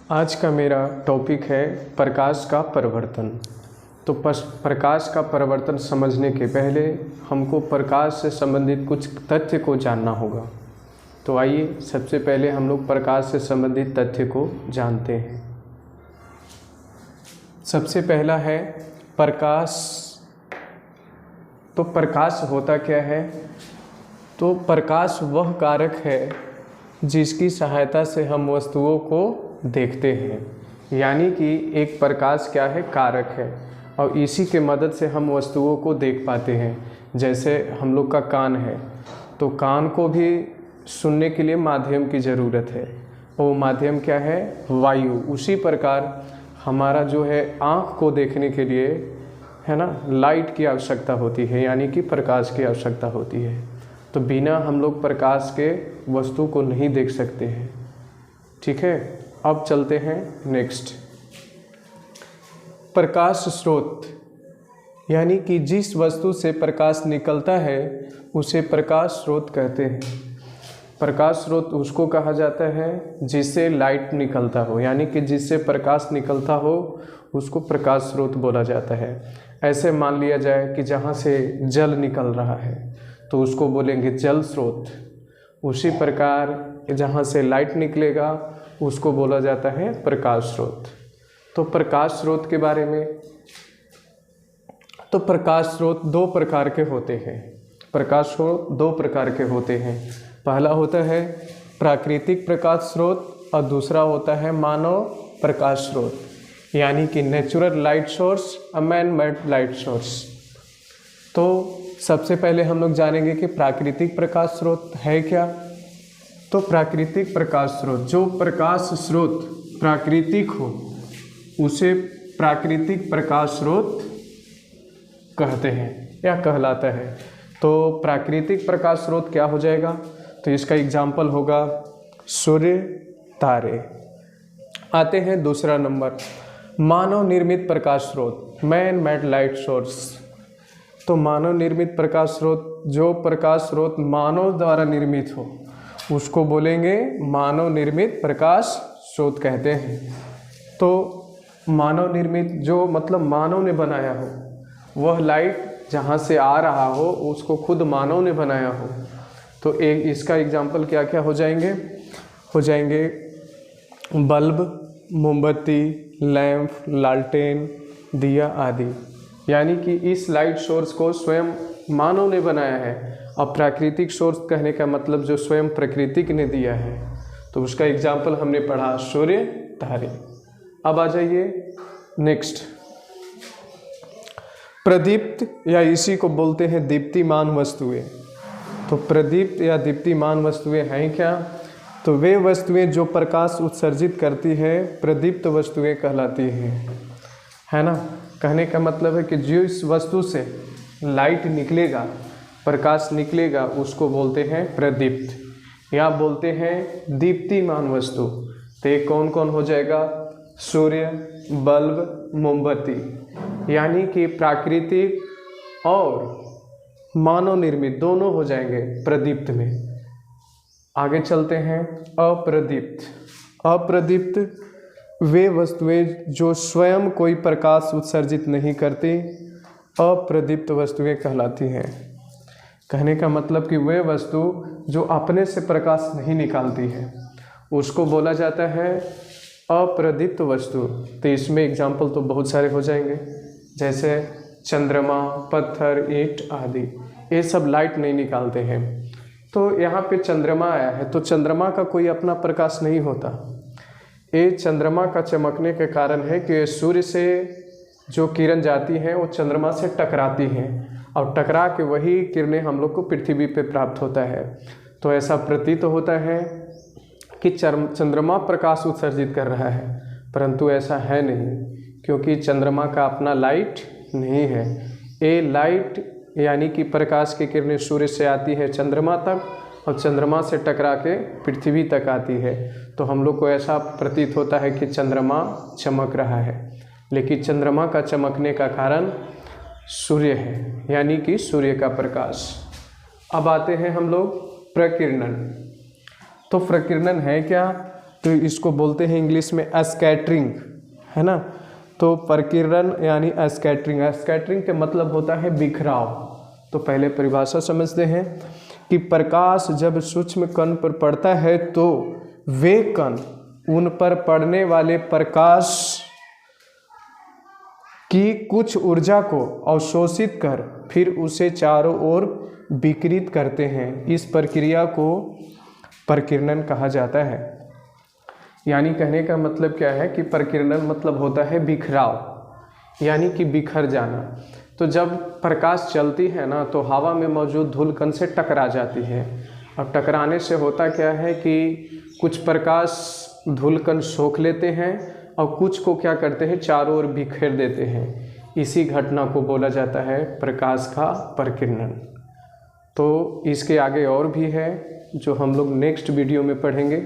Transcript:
आज का मेरा टॉपिक है प्रकाश का परिवर्तन। तो प्रकाश का परिवर्तन समझने के पहले हमको प्रकाश से संबंधित कुछ तथ्य को जानना होगा। तो आइए सबसे पहले हम लोग प्रकाश से संबंधित तथ्य को जानते हैं। सबसे पहला है प्रकाश। तो प्रकाश होता क्या है? तो प्रकाश वह कारक है जिसकी सहायता से हम वस्तुओं को देखते हैं, यानी कि एक प्रकाश क्या है? कारक है, और इसी के मदद से हम वस्तुओं को देख पाते हैं। जैसे हम लोग का कान है, तो कान को भी सुनने के लिए माध्यम की ज़रूरत है, वो माध्यम क्या है? वायु। उसी प्रकार हमारा जो है आँख को देखने के लिए है ना, लाइट की आवश्यकता होती है, यानी कि प्रकाश की आवश्यकता होती है। तो बिना हम लोग प्रकाश के वस्तु को नहीं देख सकते हैं। ठीक है, अब चलते हैं नेक्स्ट। प्रकाश स्रोत, यानी कि जिस वस्तु से प्रकाश निकलता है उसे प्रकाश स्रोत कहते हैं। प्रकाश स्रोत उसको कहा जाता है जिससे लाइट निकलता हो, यानी कि जिससे प्रकाश निकलता हो उसको प्रकाश स्रोत बोला जाता है। ऐसे मान लिया जाए कि जहाँ से जल निकल रहा है तो उसको बोलेंगे जल स्रोत। उसी प्रकार जहाँ से लाइट निकलेगा उसको बोला जाता है प्रकाश स्रोत। तो प्रकाश स्रोत के बारे में, तो प्रकाश स्रोत दो प्रकार के होते हैं। प्रकाश स्रोत दो प्रकार के होते हैं। पहला होता है प्राकृतिक प्रकाश स्रोत और दूसरा होता है मानव प्रकाश स्रोत, यानी कि नेचुरल लाइट सोर्स और मैन मेड लाइट सोर्स। तो सबसे पहले हम लोग जानेंगे कि प्राकृतिक प्रकाश स्रोत है क्या। तो प्राकृतिक प्रकाश स्रोत, जो प्रकाश स्रोत प्राकृतिक हो उसे प्राकृतिक प्रकाश स्रोत कहते हैं या कहलाता है। तो प्राकृतिक प्रकाश स्रोत क्या हो जाएगा? तो इसका एग्जाम्पल होगा सूर्य, तारे। आते हैं दूसरा नंबर, मानव निर्मित प्रकाश स्रोत, मैन मेड लाइट सोर्स। तो मानव निर्मित प्रकाश स्रोत, जो प्रकाश स्रोत मानव द्वारा निर्मित हो उसको बोलेंगे मानव निर्मित प्रकाश स्रोत कहते हैं। तो मानव निर्मित जो मतलब मानव ने बनाया हो, वह लाइट जहाँ से आ रहा हो उसको खुद मानव ने बनाया हो। तो एक इसका एग्जाम्पल क्या क्या हो जाएंगे? हो जाएंगे बल्ब, मोमबत्ती, लैंप, लालटेन, दिया आदि। यानी कि इस लाइट सोर्स को स्वयं मानव ने बनाया है। और प्राकृतिक सोर्स कहने का मतलब जो स्वयं प्रकृति ने दिया है। तो उसका एग्जाम्पल हमने पढ़ा सूर्य, तारे। अब आ जाइए नेक्स्ट, प्रदीप्त या इसी को बोलते हैं दीप्तिमान वस्तुएं। तो प्रदीप्त या दीप्तिमान वस्तुएं हैं क्या? तो वे वस्तुएं जो प्रकाश उत्सर्जित करती है प्रदीप्त वस्तुएं कहलाती हैं, है ना। कहने का मतलब है कि जो इस वस्तु से लाइट निकलेगा, प्रकाश निकलेगा, उसको बोलते हैं प्रदीप्त या बोलते हैं दीप्तिमान वस्तु। तो ये कौन कौन हो जाएगा? सूर्य, बल्ब, मोमबत्ती। यानी कि प्राकृतिक और मानव निर्मित दोनों हो जाएंगे प्रदीप्त में। आगे चलते हैं अप्रदीप्त। अप्रदीप्त वे वस्तुएं जो स्वयं कोई प्रकाश उत्सर्जित नहीं करती अप्रदीप्त वस्तुएं कहलाती हैं। कहने का मतलब कि वे वस्तु जो अपने से प्रकाश नहीं निकालती है उसको बोला जाता है अप्रदीप्त वस्तु। तो इसमें एग्जाम्पल तो बहुत सारे हो जाएंगे, जैसे चंद्रमा, पत्थर, ईंट आदि। ये सब लाइट नहीं निकालते हैं। तो यहाँ पे चंद्रमा आया है, तो चंद्रमा का कोई अपना प्रकाश नहीं होता। ये चंद्रमा का चमकने के कारण है कि सूर्य से जो किरण जाती हैं वो चंद्रमा से टकराती हैं और टकरा के वही किरणें हम लोग को पृथ्वी पे प्राप्त होता है। तो ऐसा प्रतीत होता है कि चंद्रमा प्रकाश उत्सर्जित कर रहा है, परंतु ऐसा है नहीं, क्योंकि चंद्रमा का अपना लाइट नहीं है। ये लाइट यानी कि प्रकाश की किरणें सूर्य से आती है चंद्रमा तक और चंद्रमा से टकरा के पृथ्वी तक आती है। तो हम लोग को ऐसा प्रतीत होता है कि चंद्रमा चमक रहा है, लेकिन चंद्रमा का चमकने का कारण सूर्य है, यानी कि सूर्य का प्रकाश। अब आते हैं हम लोग प्रकीर्णन। तो प्रकीर्णन है क्या? तो इसको बोलते हैं इंग्लिश में स्कैटरिंग, है ना। तो प्रकीर्णन यानी स्कैटरिंग, स्कैटरिंग के मतलब होता है बिखराव। तो पहले परिभाषा समझते हैं कि प्रकाश जब सूक्ष्म कण पर पड़ता है तो वे कण उन पर पड़ने वाले प्रकाश की कुछ ऊर्जा को अवशोषित कर फिर उसे चारों ओर विकिरित करते हैं। इस प्रक्रिया को प्रकीर्णन कहा जाता है। यानी कहने का मतलब क्या है कि प्रकीर्णन मतलब होता है बिखराव, यानी कि बिखर जाना। तो जब प्रकाश चलती है ना तो हवा में मौजूद धूल कण से टकरा जाती है। अब टकराने से होता क्या है कि कुछ प्रकाश धूल कण सोख लेते हैं और कुछ को क्या करते हैं, चारों ओर बिखेर देते हैं। इसी घटना को बोला जाता है प्रकाश का प्रकीर्णन। तो इसके आगे और भी है जो हम लोग नेक्स्ट वीडियो में पढ़ेंगे।